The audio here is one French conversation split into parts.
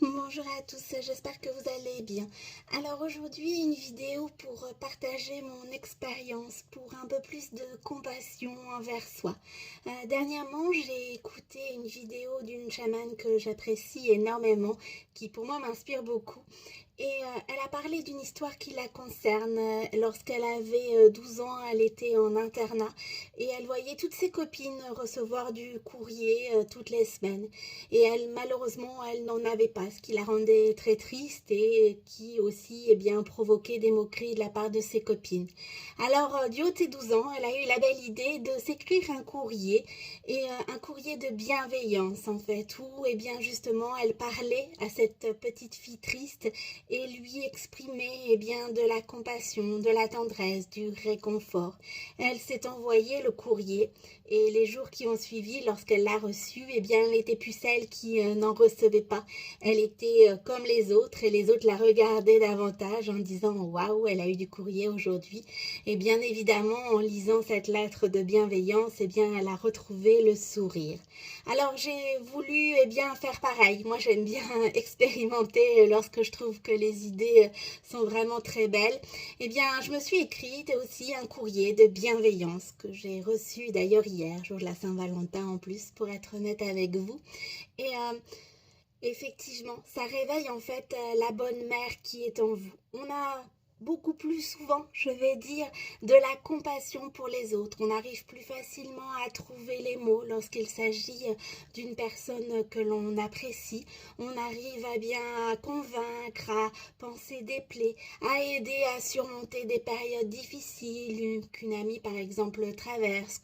Bonjour à tous, j'espère que vous allez bien. Alors aujourd'hui, une vidéo pour partager mon expérience, pour un peu plus de compassion envers soi. Dernièrement, j'ai écouté une vidéo d'une chamane que j'apprécie énormément, qui pour moi m'inspire beaucoup. Et elle a parlé d'une histoire qui la concerne. Lorsqu'elle avait 12 ans, elle était en internat et elle voyait toutes ses copines recevoir du courrier toutes les semaines. Et elle, malheureusement, elle n'en avait pas, ce qui la rendait très triste et qui aussi provoquait des moqueries de la part de ses copines. Alors, du haut de ses 12 ans, elle a eu la belle idée de s'écrire un courrier, et un courrier de bienveillance en fait, où justement elle parlait à cette petite fille triste et lui exprimait de la compassion, de la tendresse, du réconfort. Elle s'est envoyé le courrier et les jours qui ont suivi, lorsqu'elle l'a reçu, elle n'était plus celle qui n'en recevait pas. Elle était comme les autres et les autres la regardaient davantage en disant waouh, elle a eu du courrier aujourd'hui. Et bien évidemment, en lisant cette lettre de bienveillance, elle a retrouvé le sourire. Alors j'ai voulu faire pareil. Moi j'aime bien expérimenter lorsque je trouve que les idées sont vraiment très belles. Je me suis écrite aussi un courrier de bienveillance que j'ai reçu d'ailleurs hier, jour de la Saint-Valentin en plus, pour être honnête avec vous. Et effectivement, ça réveille en fait la bonne mère qui est en vous. On a beaucoup plus souvent, je vais dire, de la compassion pour les autres. On arrive plus facilement à trouver les mots lorsqu'il s'agit d'une personne que l'on apprécie. On arrive à convaincre, à penser des plaies, à aider à surmonter des périodes difficiles qu'une amie par exemple traverse,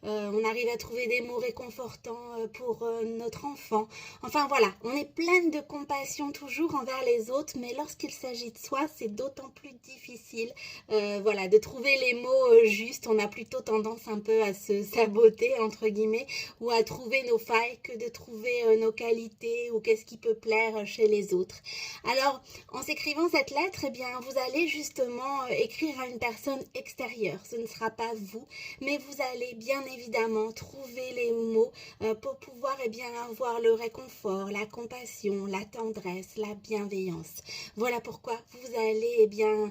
on arrive à trouver des mots réconfortants pour notre enfant. Enfin voilà, on est pleine de compassion toujours envers les autres, mais lorsqu'il s'agit de soi, c'est d'autant plus difficile de trouver les mots justes. On a plutôt tendance un peu à se saboter, entre guillemets, ou à trouver nos failles que de trouver nos qualités ou qu'est-ce qui peut plaire chez les autres. Alors, en s'écrivant cette lettre, vous allez justement écrire à une personne extérieure. Ce ne sera pas vous, mais vous allez bien évidemment trouver les mots pour pouvoir avoir le réconfort, la compassion, la tendresse, la bienveillance. Voilà pourquoi vous allez éveiller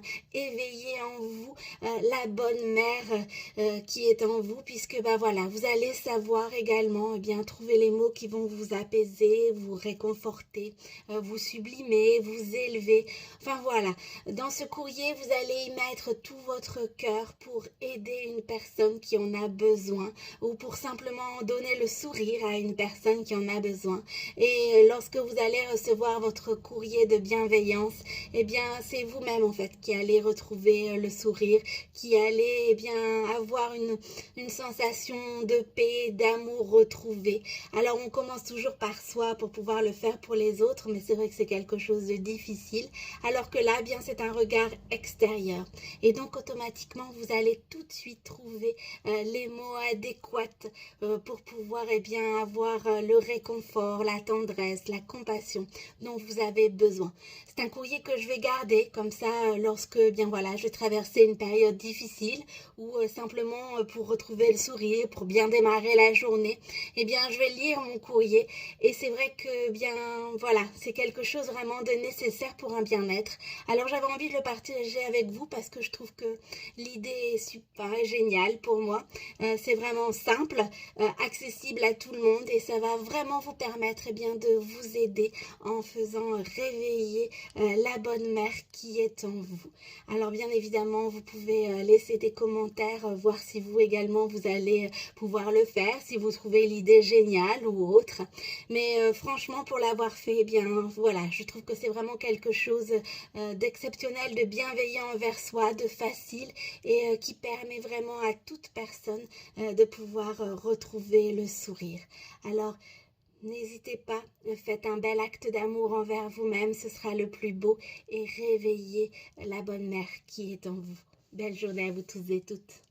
en vous la bonne mère qui est en vous, puisque vous allez savoir également trouver les mots qui vont vous apaiser, vous réconforter, vous sublimer, vous élever. Enfin voilà, dans ce courrier, vous allez y mettre tout votre cœur pour aider une personne qui en a besoin, ou pour simplement donner le sourire à une personne qui en a besoin. Et lorsque vous allez recevoir votre courrier de bienveillance, c'est vous-même en fait qui allez retrouver le sourire, qui allez avoir une sensation de paix, d'amour retrouvé. Alors on commence toujours par soi pour pouvoir le faire pour les autres, mais c'est vrai que c'est quelque chose de difficile, alors que là, c'est un regard extérieur. Et donc automatiquement, vous allez tout de suite trouver les mots adéquats pour pouvoir avoir le réconfort, la tendresse, la compassion dont vous avez besoin. C'est un courrier que je vais garder comme ça lorsque je vais traverser une période difficile ou simplement pour retrouver le sourire, pour bien démarrer la journée. Je vais lire mon courrier et c'est vrai que c'est quelque chose vraiment de nécessaire pour un bien-être. Alors j'avais envie de le partager avec vous parce que je trouve que l'idée est super géniale pour moi. C'est vraiment simple, accessible à tout le monde et ça va vraiment vous permettre de vous aider en faisant réveiller la bonne mère qui est en vous. Alors bien évidemment, vous pouvez laisser des commentaires, voir si vous également vous allez pouvoir le faire, si vous trouvez l'idée géniale ou autre. Mais franchement, pour l'avoir fait, je trouve que c'est vraiment quelque chose d'exceptionnel, de bienveillant envers soi, de facile et qui permet vraiment à toute personne de pouvoir retrouver le sourire. Alors, n'hésitez pas, faites un bel acte d'amour envers vous-même, ce sera le plus beau et réveillez la bonne mère qui est en vous. Belle journée à vous tous et toutes.